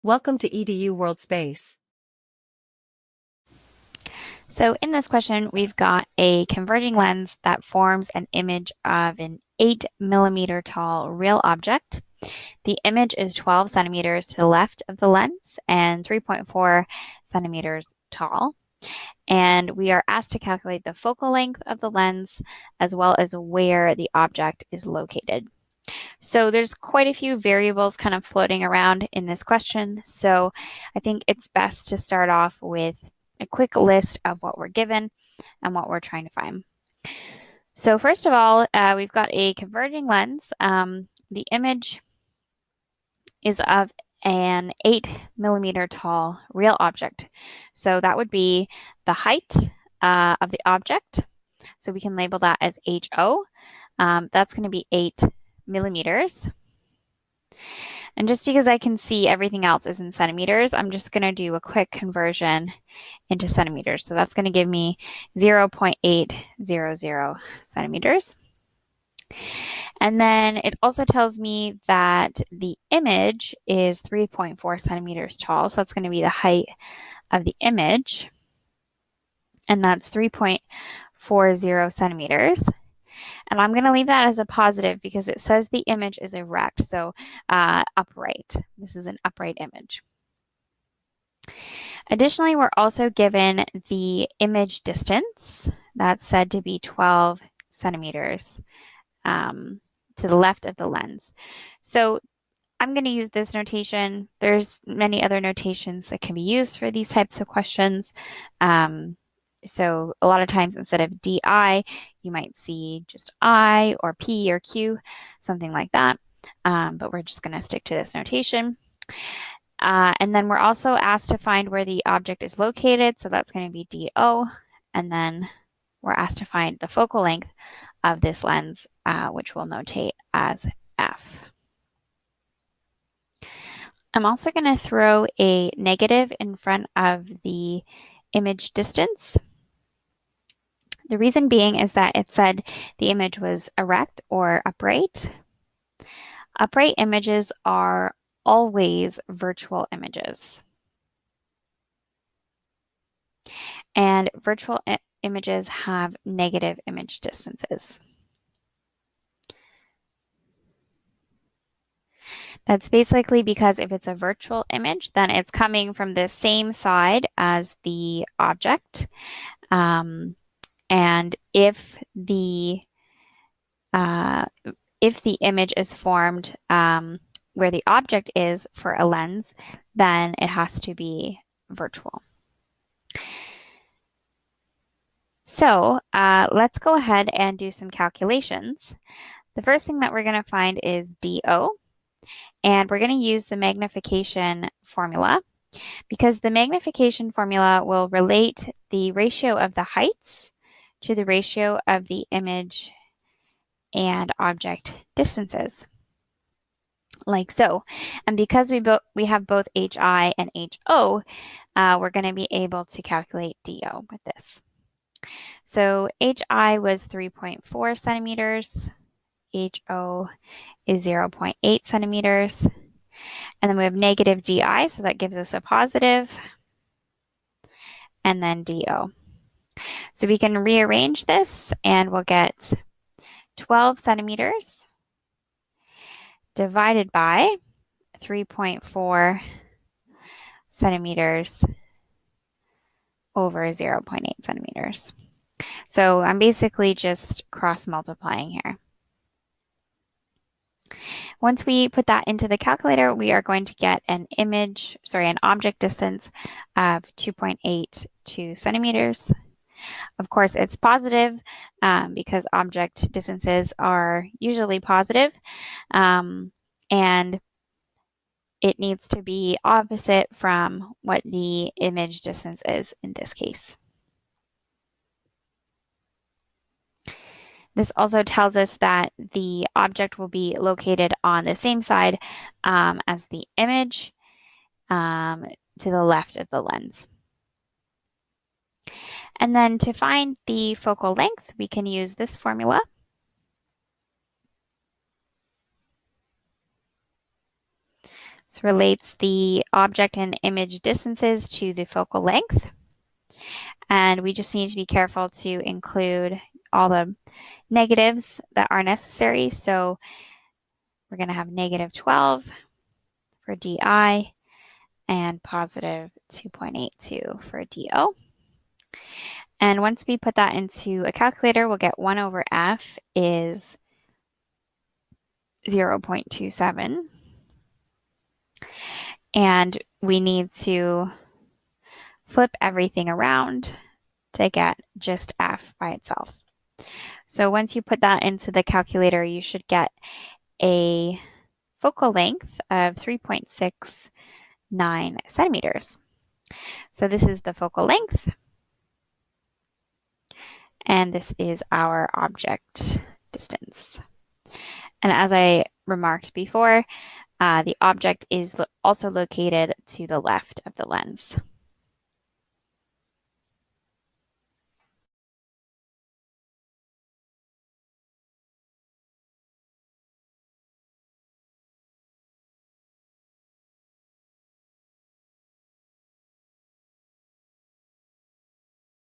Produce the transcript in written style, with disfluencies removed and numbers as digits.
Welcome to EDU World Space. So in this question, we've got a converging lens that forms an image of an 8 mm tall real object. The image is 12 centimeters to the left of the lens and 3.4 centimeters tall. And we are asked to calculate the focal length of the lens as well as where the object is located. So there's quite a few variables kind of floating around in this question. So I think it's best to start off with a quick list of what we're given and what we're trying to find. So first of all, we've got a converging lens. The image is of an 8 mm tall real object. So that would be the height of the object. So we can label that as HO. That's going to be 8 millimeters. And just because I can see everything else is in centimeters, I'm just going to do a quick conversion into centimeters. So that's going to give me 0.800 centimeters. And then it also tells me that the image is 3.4 centimeters tall. So that's going to be the height of the image. And that's 3.40 centimeters. And I'm going to leave that as a positive because it says the image is erect, so upright. This is an upright image. Additionally, we're also given the image distance. That's said to be 12 centimeters to the left of the lens. So I'm going to use this notation. There's many other notations that can be used for these types of questions. So a lot of times instead of DI, you might see just I or P or Q, something like that. But we're just going to stick to this notation. And then we're also asked to find where the object is located. So that's going to be DO. And then we're asked to find the focal length of this lens, which we'll notate as F. I'm also going to throw a negative in front of the image distance. The reason being is that it said the image was erect or upright. Upright images are always virtual images. And virtual images have negative image distances. That's basically because if it's a virtual image, then it's coming from the same side as the object. And if the image is formed where the object is for a lens, then it has to be virtual. So let's go ahead and do some calculations. The first thing that we're going to find is DO, and we're going to use the magnification formula because the magnification formula will relate the ratio of the heights to the ratio of the image and object distances, like so. And because we have both HI and HO, we're going to be able to calculate DO with this. So HI was 3.4 centimeters, HO is 0.8 centimeters, and then we have negative DI, so that gives us a positive, and then DO. So we can rearrange this and we'll get 12 centimeters divided by 3.4 centimeters over 0.8 centimeters. So I'm basically just cross multiplying here. Once we put that into the calculator, we are going to get an object distance of 2.82 centimeters. Of course, it's positive because object distances are usually positive, and it needs to be opposite from what the image distance is in this case. This also tells us that the object will be located on the same side as the image to the left of the lens. And then to find the focal length, we can use this formula. This relates the object and image distances to the focal length. And we just need to be careful to include all the negatives that are necessary. So we're going to have negative 12 for DI and positive 2.82 for DO. And once we put that into a calculator, we'll get 1 over F is 0.27. And we need to flip everything around to get just F by itself. So once you put that into the calculator, you should get a focal length of 3.69 centimeters. So this is the focal length, and this is our object distance. And as I remarked before, the object is also located to the left of the lens.